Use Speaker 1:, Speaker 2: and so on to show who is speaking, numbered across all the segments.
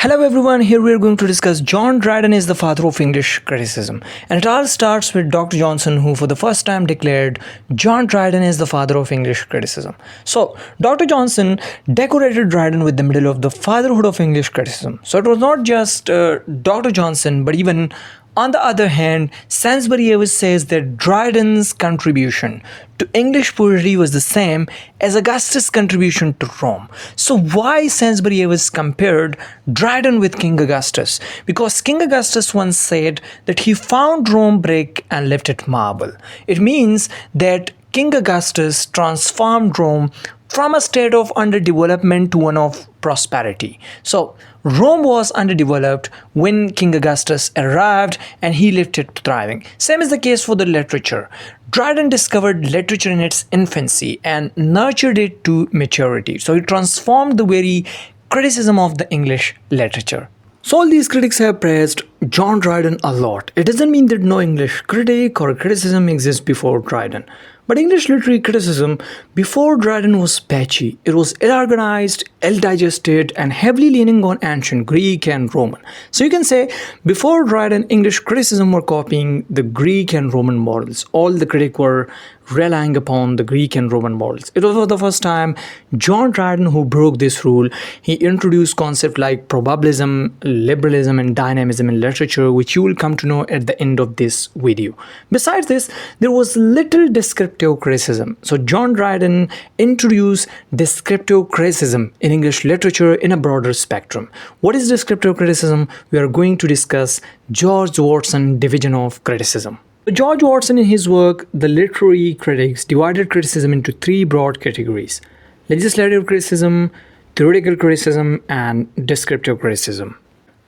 Speaker 1: Hello everyone, here we are going to discuss John Dryden is the father of English criticism. And it all starts with Dr. Johnson, who for the first time declared John Dryden is the father of English criticism. So, Dr. Johnson decorated Dryden with the medal of the fatherhood of English criticism. So it was not just Dr. Johnson, but even on the other hand, Saintsbury says that Dryden's contribution to English poetry was the same as Augustus' contribution to Rome. So why Saintsbury compared Dryden with King Augustus? Because King Augustus once said that he found Rome brick and left it marble. It means that King Augustus transformed Rome from a state of underdevelopment to one of prosperity. So Rome was underdeveloped when King Augustus arrived and he left it thriving. Same is the case for the literature. Dryden discovered literature in its infancy and nurtured it to maturity. So he transformed the very criticism of the English literature. So all these critics have praised John Dryden a lot. It doesn't mean that no English critic or criticism exists before Dryden. But English literary criticism before Dryden was patchy. It was ill-organized, ill-digested, and heavily leaning on ancient Greek and Roman. So you can say before Dryden, English criticism were copying the Greek and Roman models. All the critics were relying upon the Greek and Roman models. It was for the first time John Dryden who broke this rule. He introduced concepts like probabilism, liberalism, and dynamism in literature, which you will come to know at the end of this video. Besides this, there was little descriptive criticism. So John Dryden introduced descriptive criticism in English literature in a broader spectrum. What is descriptive criticism? We are going to discuss George Watson's division of criticism. George Watson, in his work, The Literary Critics, divided criticism into three broad categories: legislative criticism, theoretical criticism, and descriptive criticism.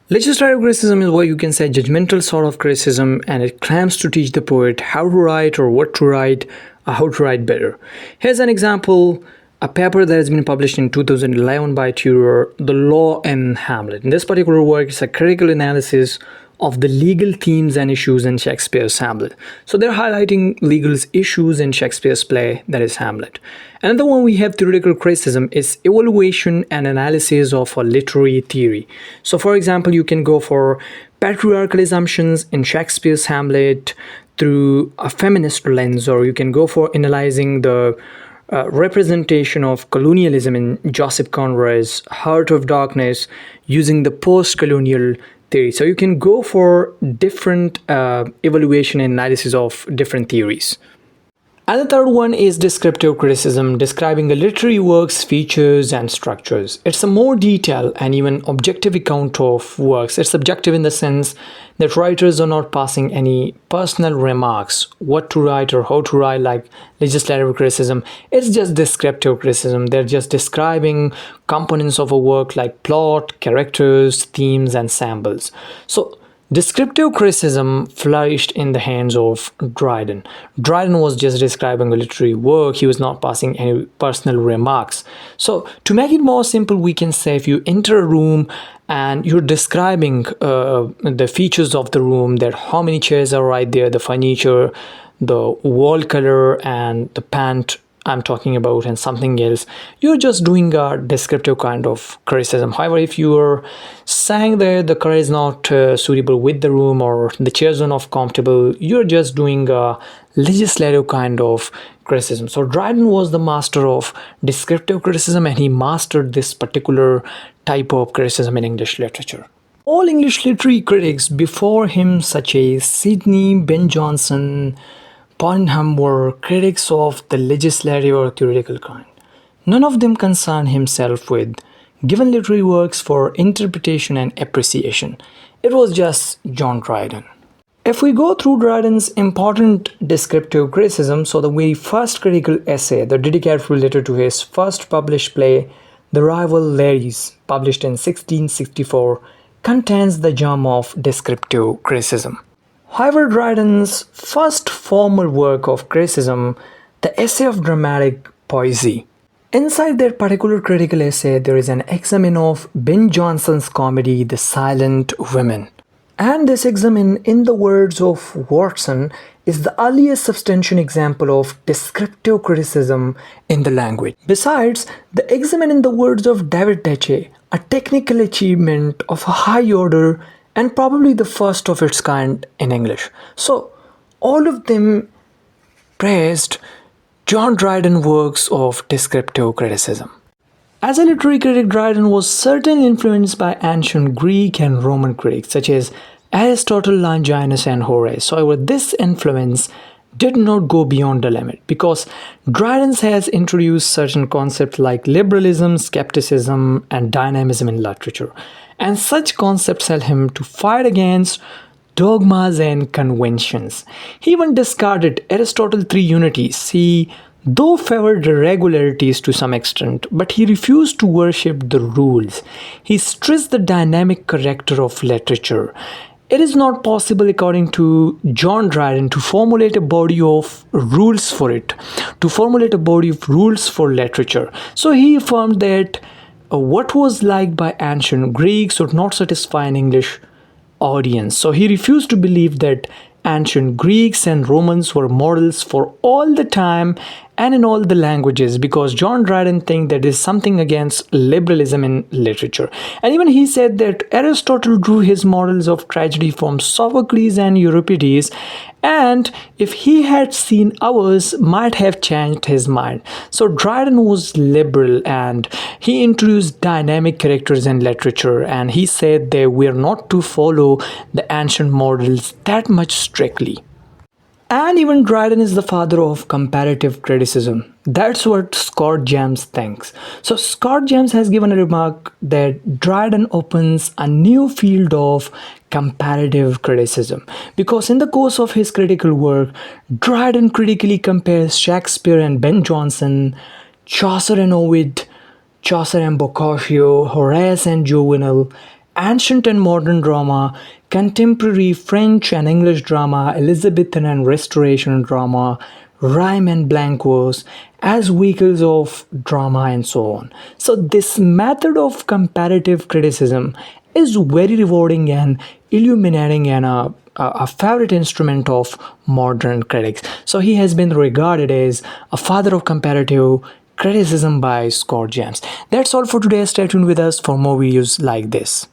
Speaker 1: Legislative criticism is what you can say judgmental sort of criticism, and it claims to teach the poet how to write or what to write or how to write better. Here's an example. A paper that has been published in 2011 by Tudor, The Law in Hamlet. In this particular work, it's a critical analysis of the legal themes and issues in Shakespeare's Hamlet. So they're highlighting legal issues in Shakespeare's play, that is Hamlet. Another one we have theoretical criticism is evaluation and analysis of a literary theory. So for example, you can go for patriarchal assumptions in Shakespeare's Hamlet through a feminist lens, or you can go for analyzing the representation of colonialism in Joseph Conrad's Heart of Darkness using the post-colonial theory. So you can go for different evaluation and analysis of different theories. And the third one is descriptive criticism, describing a literary work's features and structures. It's a more detailed and even objective account of works. It's subjective in the sense that writers are not passing any personal remarks, what to write or how to write, like legislative criticism. It's just descriptive criticism. They're just describing components of a work like plot, characters, themes, and samples. So descriptive criticism flourished in the hands of Dryden. Dryden was just describing a literary work. He was not passing any personal remarks. So to make it more simple, we can say if you enter a room and you're describing the features of the room, that how many chairs are right there, the furniture, the wall color, and the pant I'm talking about, and something else, you're just doing a descriptive kind of criticism. However, if you are saying that the color is not suitable with the room or the chairs are not comfortable, you're just doing a legislative kind of criticism. So Dryden was the master of descriptive criticism, and he mastered this particular type of criticism in English literature. All English literary critics before him, such as Sidney, Ben Jonson, Putnam, were critics of the legislative or theoretical kind. None of them concerned himself with given literary works for interpretation and appreciation. It was just John Dryden. If we go through Dryden's important descriptive criticism, so the very first critical essay, the dedicated related to his first published play, The Rival Ladies, published in 1664, contains the germ of descriptive criticism. However, Dryden's first formal work of criticism, the essay of dramatic poesy. Inside that particular critical essay, there is an examine of Ben Jonson's comedy, The Silent Women. And this examine, in the words of Watson, is the earliest substantial example of descriptive criticism in the language. Besides, the examine, in the words of David Deche, a technical achievement of a high order and probably the first of its kind in English. So, all of them praised John Dryden's works of descriptive criticism. As a literary critic, Dryden was certainly influenced by ancient Greek and Roman critics such as Aristotle, Longinus, and Horace. However, this influence did not go beyond the limit because Dryden has introduced certain concepts like liberalism, skepticism, and dynamism in literature. And such concepts help him to fight against dogmas and conventions. He even discarded Aristotle's three unities. He though favored regularities to some extent, but he refused to worship the rules. He stressed the dynamic character of literature. It is not possible, according to John Dryden, to formulate a body of rules for it, to formulate a body of rules for literature. So he affirmed that what was liked by ancient Greeks would not satisfy an English audience. So he refused to believe that ancient Greeks and Romans were models for all the time and in all the languages, because John Dryden thinks that is something against liberalism in literature. And even he said that Aristotle drew his models of tragedy from Sophocles and Euripides, and if he had seen ours, might have changed his mind. So Dryden was liberal and he introduced dynamic characters in literature, and he said that we are not to follow the ancient models that much strictly. And even Dryden is the father of comparative criticism. That's what Scott James thinks. So Scott James has given a remark that Dryden opens a new field of comparative criticism, because in the course of his critical work, Dryden critically compares Shakespeare and Ben Jonson, Chaucer and Ovid, Chaucer and Boccaccio, Horace and Juvenal, ancient and modern drama, contemporary French and English drama, Elizabethan and Restoration drama, rhyme and blank verse as vehicles of drama, and so on. So this method of comparative criticism is very rewarding and illuminating and a favorite instrument of modern critics. So he has been regarded as a father of comparative criticism by Scott James. That's all for today. Stay tuned with us for more videos like this.